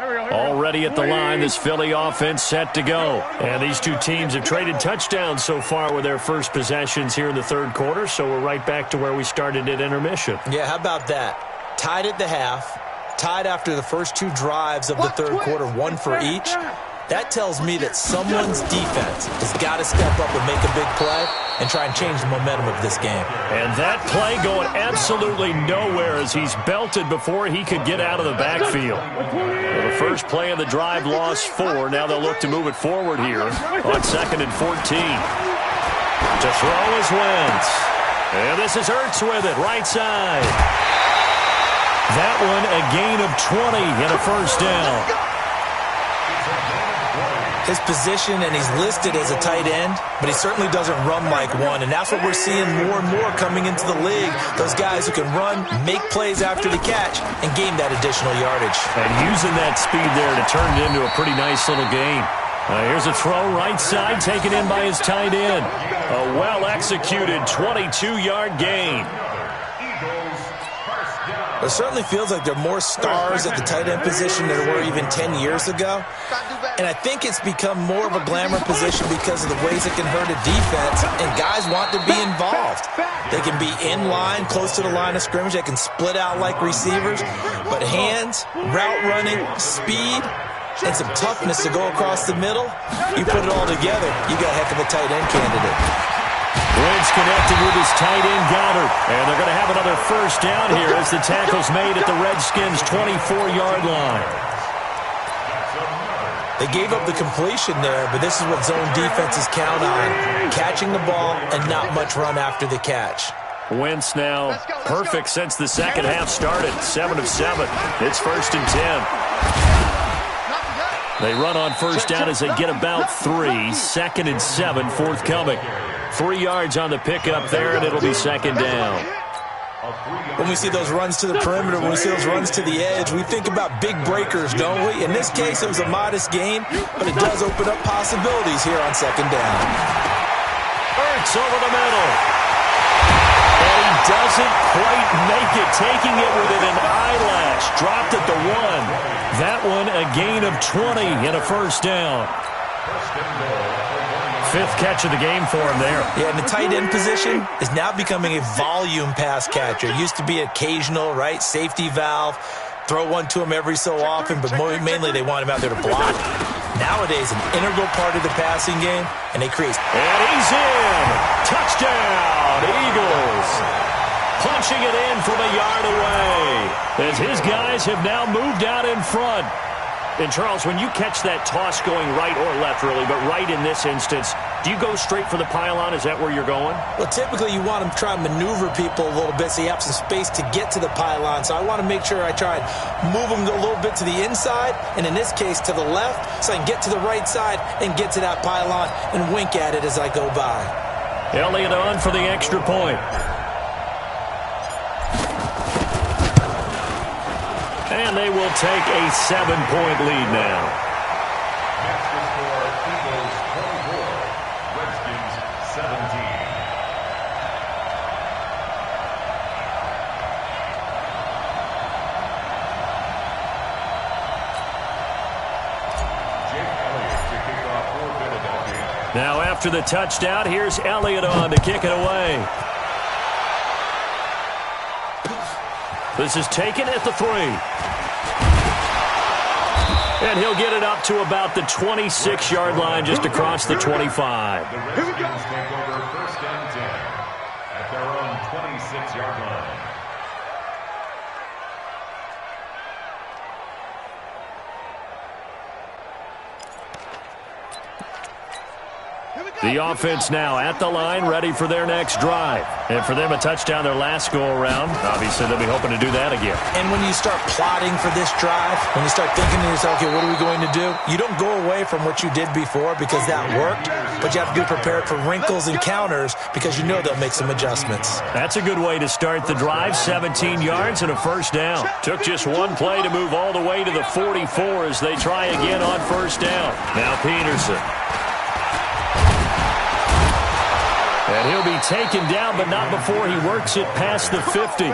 Already at the line, this Philly offense set to go. And these two teams have traded touchdowns so far with their first possessions here in the third quarter, so we're right back to where we started at intermission. Yeah, how about that? Tied at the half, tied after the first two drives of the third quarter, one for each. That tells me that someone's defense has got to step up and make a big play and try and change the momentum of this game. And that play going absolutely nowhere as he's belted before he could get out of the backfield. Well, the first play of the drive lost 4. Now they'll look to move it forward here on 2nd and 14. To throw is Wentz. And this is Ertz with it, right side. That one a gain of 20 and a first down. His position, and he's listed as a tight end, but he certainly doesn't run like one, and that's what we're seeing more and more coming into the league. Those guys who can run, make plays after the catch, and gain that additional yardage. And using that speed there to turn it into a pretty nice little gain. Here's a throw right side, taken in by his tight end. A well-executed 22-yard gain. It certainly feels like there are more stars at the tight end position than there were even 10 years ago. And I think it's become more of a glamour position because of the ways it can hurt a defense, and guys want to be involved. They can be in line, close to the line of scrimmage. They can split out like receivers. But hands, route running, speed, and some toughness to go across the middle, you put it all together, you got a heck of a tight end candidate. Wentz connected with his tight end, Goddard. And they're going to have another first down here as the tackle's made at the Redskins' 24-yard line. They gave up the completion there, but this is what zone defenses count on. Catching the ball and not much run after the catch. Wentz now perfect since the second half started. 7 of 7. It's 1st and 10. They run on first down as they get about 3. 2nd and 7 forthcoming. 3 yards on the pickup there, and it'll be 2nd down. When we see those runs to the perimeter, when we see those runs to the edge, we think about big breakers, don't we? In this case, it was a modest gain, but it does open up possibilities here on 2nd down. Ertz over the middle. And he doesn't quite make it, taking it within an eyelash. Dropped at the 1. That one a gain of 20 and a first down. 5th catch of the game for him there. Yeah, and the tight end position is now becoming a volume pass catcher. Used to be occasional, right? Safety valve. Throw one to him every so often, but mainly they want him out there to block. Nowadays, an integral part of the passing game, and they create. And he's in. Touchdown, Eagles. Punching it in from a yard away as his guys have now moved out in front. And, Charles, when you catch that toss going right or left, really, but right in this instance, do you go straight for the pylon? Is that where you're going? Well, typically you want to try and maneuver people a little bit so you have some space to get to the pylon. So I want to make sure I try and move them a little bit to the inside, and in this case to the left, so I can get to the right side and get to that pylon and wink at it as I go by. Elliott on for the extra point. And they will take a 7-point lead now. Next to score, Eagles 24, Redskins 17. Jake Elliott to kick off for Philadelphia. Now after the touchdown, here's Elliott on to kick it away. This is taken at the 3. And he'll get it up to about the 26-yard line, just across the 25. The Redskins take over 1st and 10 at their own 26-yard line. The offense now at the line, ready for their next drive. And for them, a touchdown their last go-around. Obviously, they'll be hoping to do that again. And when you start plotting for this drive, when you start thinking to yourself, okay, what are we going to do? You don't go away from what you did before because that worked, but you have to be prepared for wrinkles and counters because you know they'll make some adjustments. That's a good way to start the drive. 17 yards and a first down. Took just one play to move all the way to the 44 as they try again on first down. Now Peterson. And he'll be taken down, but not before he works it past the 50.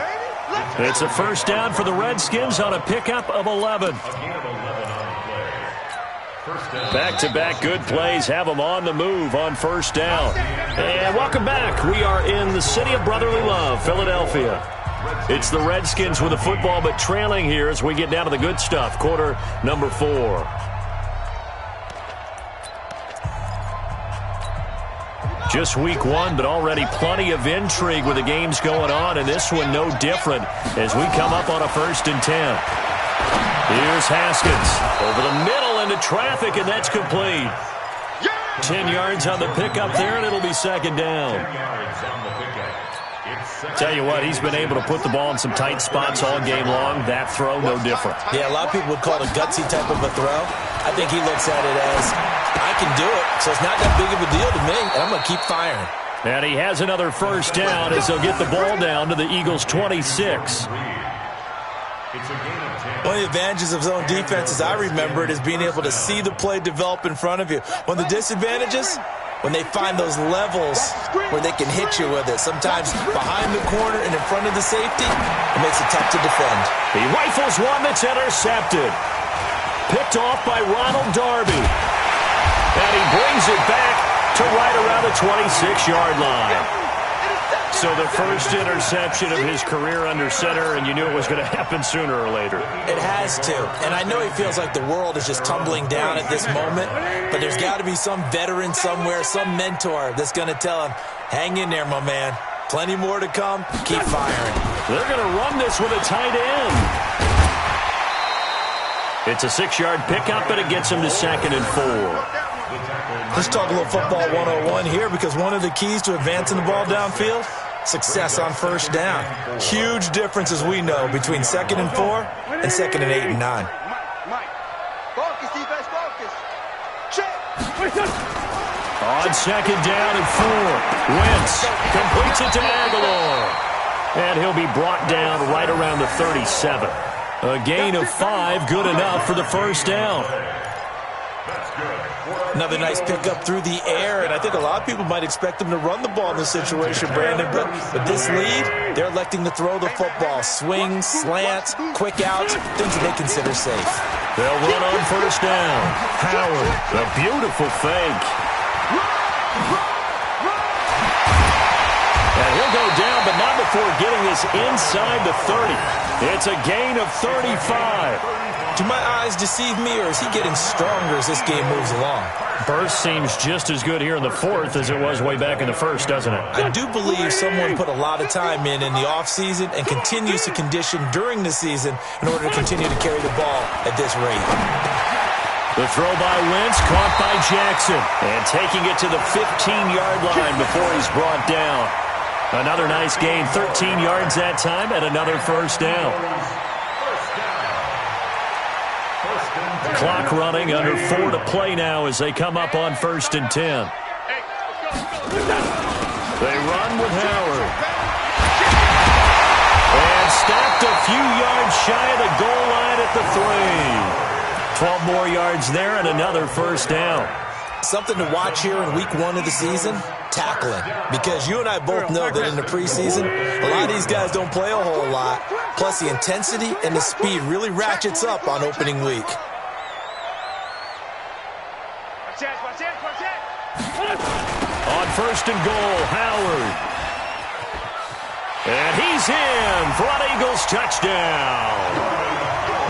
It's a first down for the Redskins on a pickup of 11. Back-to-back good plays have them on the move on first down. And welcome back. We are in the city of brotherly love, Philadelphia. It's the Redskins with the football, but trailing here as we get down to the good stuff. Quarter number 4. Just week 1, but already plenty of intrigue with the games going on, and this one no different as we come up on a 1st and 10. Here's Haskins over the middle into traffic, and that's complete. 10 yards on the pickup there, and it'll be 2nd down. Tell you what, he's been able to put the ball in some tight spots all game long. That throw, no different. Yeah, a lot of people would call it a gutsy type of a throw. I think he looks at it as, I can do it, so it's not that big of a deal to me, and I'm going to keep firing. And he has another 1st down as they'll get the ball down to the Eagles' 26. One of the advantages of zone defense, as I remember it, is being able to see the play develop in front of you. One of the disadvantages, when they find those levels where they can hit you with it, sometimes behind the corner and in front of the safety, it makes it tough to defend. He rifles one that's intercepted. Picked off by Ronald Darby. And he brings it back to right around the 26-yard line. So the first interception of his career under center, and you knew it was going to happen sooner or later. It has to. And I know he feels like the world is just tumbling down at this moment, but there's got to be some veteran somewhere, some mentor that's going to tell him, hang in there, my man. Plenty more to come. Keep firing. They're going to run this with a tight end. It's a 6-yard pickup, and it gets him to 2nd and 4. Let's talk a little football 101 here, because one of the keys to advancing the ball downfield, success on 1st down. Huge difference, as we know, between 2nd and 4 and 2nd and 8 and 9. On 2nd down and 4, Wentz completes it to Aguilar. And he'll be brought down right around the 37. A gain of 5, good enough for the 1st down. Another nice pickup through the air, and I think a lot of people might expect them to run the ball in this situation, Brandon, but with this lead, they're electing to throw the football. Swings, slants, quick outs, things that they consider safe. They'll run on 1st down. Howard, a beautiful fake. And he'll go down, but not before getting this inside the 30. It's a gain of 35. Do my eyes deceive me, or is he getting stronger as this game moves along? Burst seems just as good here in the 4th as it was way back in the 1st, doesn't it? I do believe someone put a lot of time in the offseason and continues to condition during the season in order to continue to carry the ball at this rate. The throw by Wentz, caught by Jackson, and taking it to the 15-yard line before he's brought down. Another nice gain, 13 yards that time, and another 1st down. Clock running, under 4 to play now as they come up on 1st and 10. They run with Howard. And stopped a few yards shy of the goal line at the 3. 12 more yards there and another 1st down. Something to watch here in week 1 of the season, tackling. Because you and I both know that in the preseason, a lot of these guys don't play a whole lot. Plus the intensity and the speed really ratchets up on opening week. On 1st and goal, Howard. And he's in for an Eagles touchdown.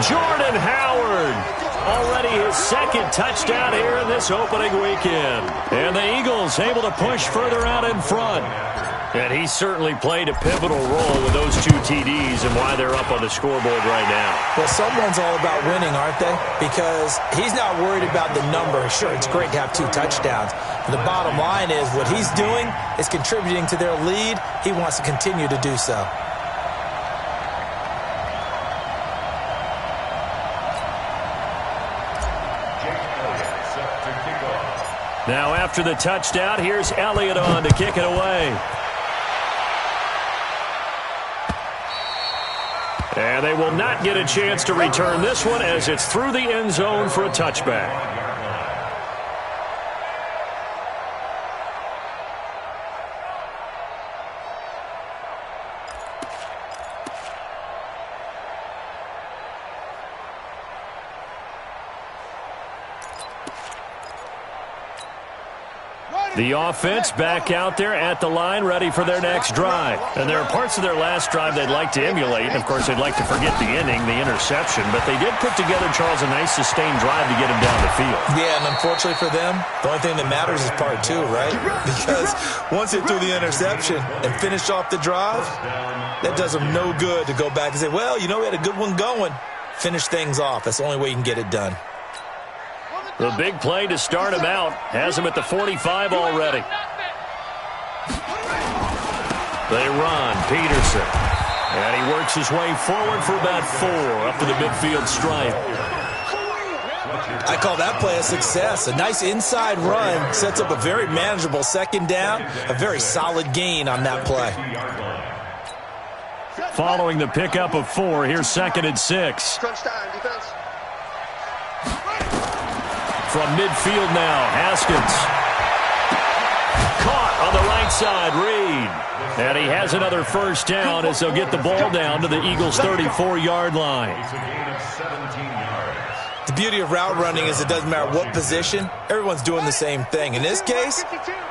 Jordan Howard. Already his 2nd touchdown here in this opening weekend. And the Eagles able to push further out in front. And he certainly played a pivotal role with those 2 TDs and why they're up on the scoreboard right now. Well, someone's all about winning, aren't they? Because he's not worried about the number. Sure, it's great to have 2 touchdowns. But the bottom line is what he's doing is contributing to their lead. He wants to continue to do so. Now after the touchdown, here's Elliott on to kick it away. And they will not get a chance to return this one as it's through the end zone for a touchback. The offense back out there at the line, ready for their next drive. And there are parts of their last drive they'd like to emulate. And, of course, they'd like to forget the inning, the interception. But they did put together, Charles, a nice sustained drive to get him down the field. Yeah, and unfortunately for them, the only thing that matters is part two, right? Because once they threw the interception and finished off the drive, that does them no good to go back and say, well, you know, we had a good one going. Finish things off. That's the only way you can get it done. The big play to start him out has him at the 45 already. They run, Peterson. And he works his way forward for about 4 up to the midfield stripe. I call that play a success. A nice inside run sets up a very manageable second down. A very solid gain on that play. Following the pickup of 4, here's 2nd and 6. From midfield now, Haskins. Caught on the right side, Reed. And he has another first down as they'll get the ball down to the Eagles' 34-yard line. The beauty of route running is it doesn't matter what position. Everyone's doing the same thing. In this case,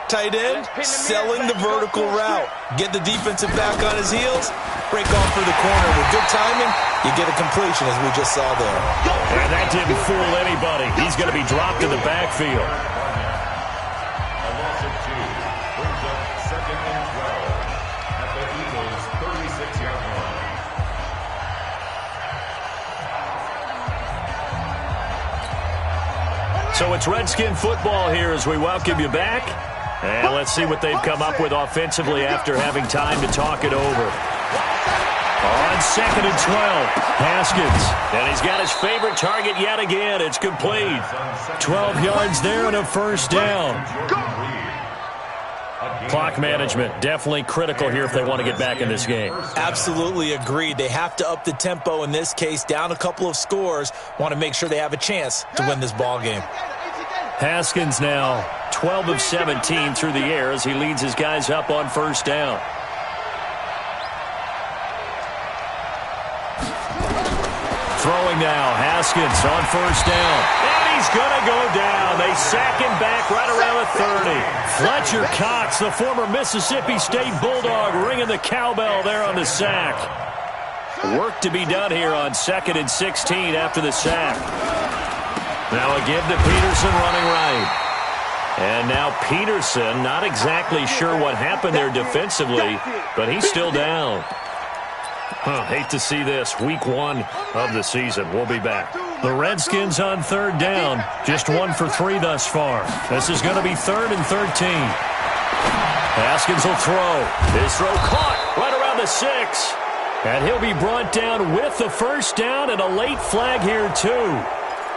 tight end, selling the vertical route. Get the defensive back on his heels, break off through the corner. With good timing, you get a completion, as we just saw there. And that didn't fool anybody. He's going to be dropped in the backfield. A loss of 2 brings up 2nd and 12 at the Eagles' 36-yard line. So it's Redskin football here as we welcome you back. And let's see what they've come up with offensively after having time to talk it over. On 2nd and 12, Haskins. And he's got his favorite target yet again. It's complete. 12 yards there and a first down. Clock management, definitely critical here if they want to get back in this game. Absolutely agreed. They have to up the tempo in this case, down a couple of scores. Want to make sure they have a chance to win this ball game. Haskins now 12 of 17 through the air as he leads his guys up on first down. Throwing now, Haskins on first down. And he's going to go down. They sack him back right around the 30. Fletcher Cox, the former Mississippi State Bulldog, ringing the cowbell there on the sack. Work to be done here on 2nd and 16 after the sack. Now a give to Peterson running right. And now Peterson, not exactly sure what happened there defensively, but he's still down. Hate to see this. Week 1 of the season. We'll be back. The Redskins on 3rd down. Just 1 for 3 thus far. This is going to be 3rd and 13. Haskins will throw. His throw caught right around the 6. And he'll be brought down with the first down and a late flag here too.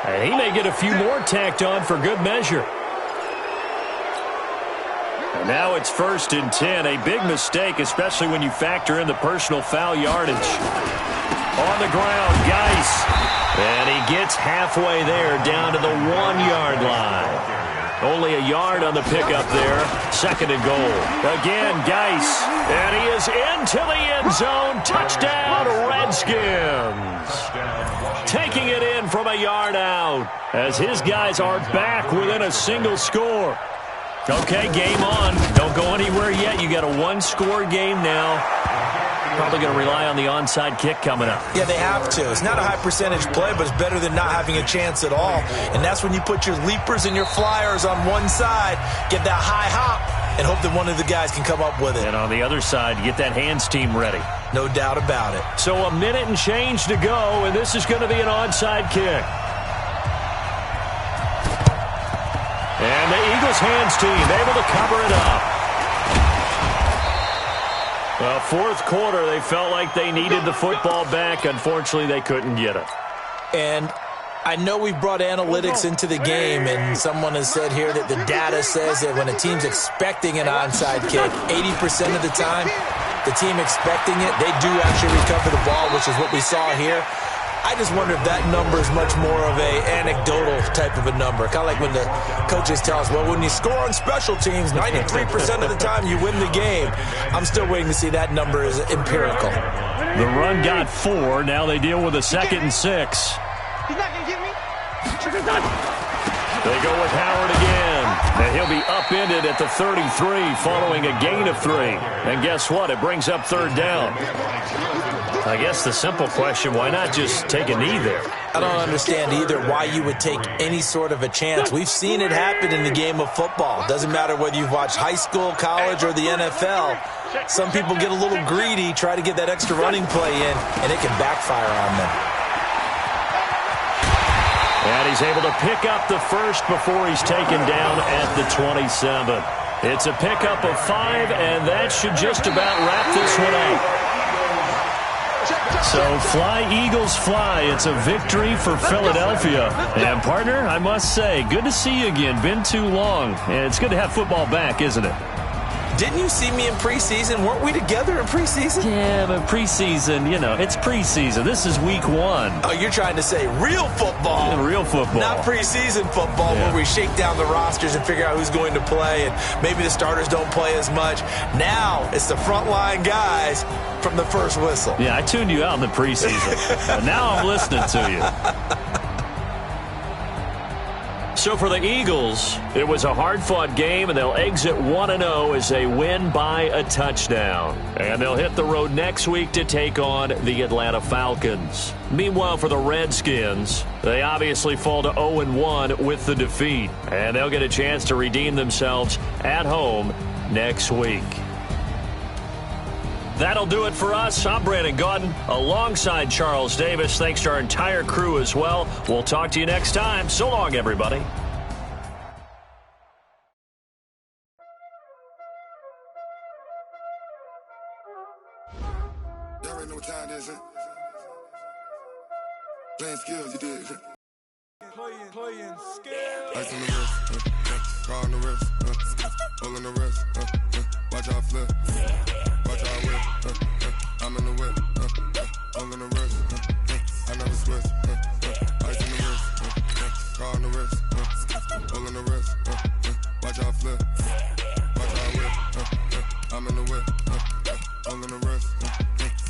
And he may get a few more tacked on for good measure. And now it's 1st and 10. A big mistake, especially when you factor in the personal foul yardage. On the ground, Geis. And he gets halfway there down to the 1-yard line. Only a yard on the pickup there. 2nd and goal. Again, Geis. And he is into the end zone. Touchdown, Redskins. Taking it in from a yard out as his guys are back within a single score. Okay, game on. Don't go anywhere yet. You got a 1-score game now. Probably going to rely on the onside kick coming up. Yeah, they have to. It's not a high percentage play, but it's better than not having a chance at all. And that's when you put your leapers and your flyers on one side, get that high hop, and hope that one of the guys can come up with it. And on the other side, get that hands team ready. No doubt about it. So a minute and change to go, and this is going to be an onside kick. And the Eagles hands team able to cover it up. Well, 4th quarter, they felt like they needed the football back. Unfortunately, they couldn't get it. And I know we brought analytics into the game, and someone has said here that the data says that when a team's expecting an onside kick, 80% of the time, the team expecting it, they do actually recover the ball, which is what we saw here. I just wonder if that number is much more of a anecdotal type of a number. Kind of like when the coaches tell us, well, when you score on special teams, 93% of the time you win the game. I'm still waiting to see that number is empirical. The run got 4. Now they deal with a 2nd and 6. He's not going to get me. They go with Howard again. And he'll be upended at the 33 following a gain of 3. And guess what? It brings up third down. I guess the simple question, why not just take a knee there? I don't understand either why you would take any sort of a chance. We've seen it happen in the game of football. Doesn't matter whether you've watched high school, college, or the NFL. Some people get a little greedy, try to get that extra running play in, and it can backfire on them. And he's able to pick up the first before he's taken down at the 27. It's a pickup of 5, and that should just about wrap this one up. So fly, Eagles, fly. It's a victory for Philadelphia. And, partner, I must say, good to see you again. Been too long. And it's good to have football back, isn't it? Didn't you see me in preseason? Weren't we together in preseason? Yeah, but preseason, you know, it's preseason. This is week 1. Oh, you're trying to say real football. Yeah, real football. Not preseason football where we shake down the rosters and figure out who's going to play, and maybe the starters don't play as much. Now it's the frontline guys from the first whistle. Yeah, I tuned you out in the preseason. But now I'm listening to you. So for the Eagles, it was a hard-fought game, and they'll exit 1-0 as they win by a touchdown. And they'll hit the road next week to take on the Atlanta Falcons. Meanwhile, for the Redskins, they obviously fall to 0-1 with the defeat. And they'll get a chance to redeem themselves at home next week. That'll do it for us. I'm Brandon Gaudin alongside Charles Davis. Thanks to our entire crew as well. We'll talk to you next time. So long, everybody. Y'all already know what time it is, huh? Playing skills, you did. Playing skills. Ice on the wrist, car on the wrist, hole in the wrist, watch out flip. Watch out whip, I'm in the whip, hole in the wrist, I never switch, ice in the wrist, car on the wrist, hole in the wrist, watch out flip, watch out whip, I'm in the whip, hole in the wrist,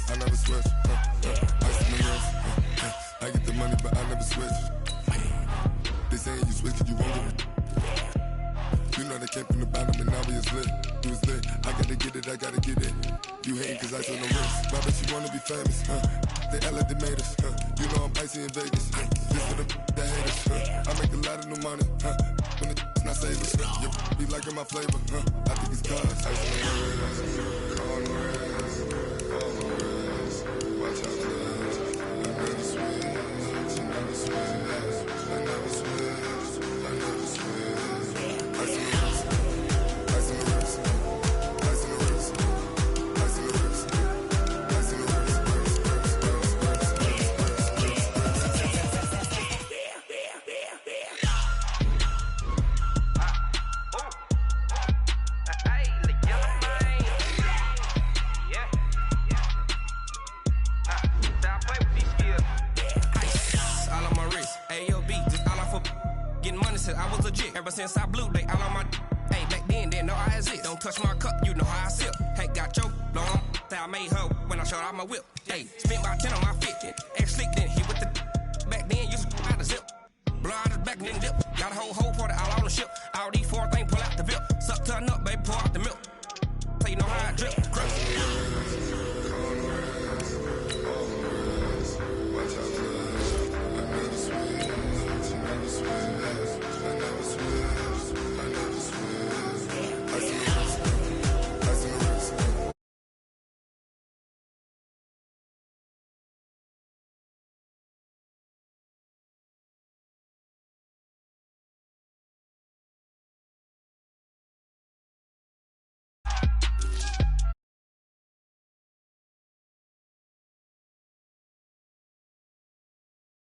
I never switch, ice in the wrist, I get the money but I never switch, they saying you switch cause you won't get it. You know they came from the bottom and now we is lit. You was lit, I gotta get it, I gotta get it. You hating cause ice on the wrist. Why bet you wanna be famous, They act like they made us, You know I'm icy in Vegas, This for the that hate us, I make a lot of new money, When it's not savers, You be liking my flavor, I think it's cause ice on the wrist, on the wrist, on the wrist. Watch out for this, I never switch, I never switch, I never switch, I never switch. Ice in the wrist, ice in the wrist, ice in the wrist, ice in the wrist, ice in the wrist, all on my wrist, AOB, just all off of getting money since I was legit. Ever since I blew, they all on my. Hey, back then, didn't know I exist. Don't touch my cup, you know how I sip. Hey, got choked, long. I made her when I showed out my whip. Hey, spent about 10 on my fit. Ex slick, then hit with the. Back then, used to out the zip. Blow out his back, then dip. Got a whole party all on the ship. All these 4 things pull out the VIP. Suck to a nut, baby, pour out the milk. So you know how I drip. Crush.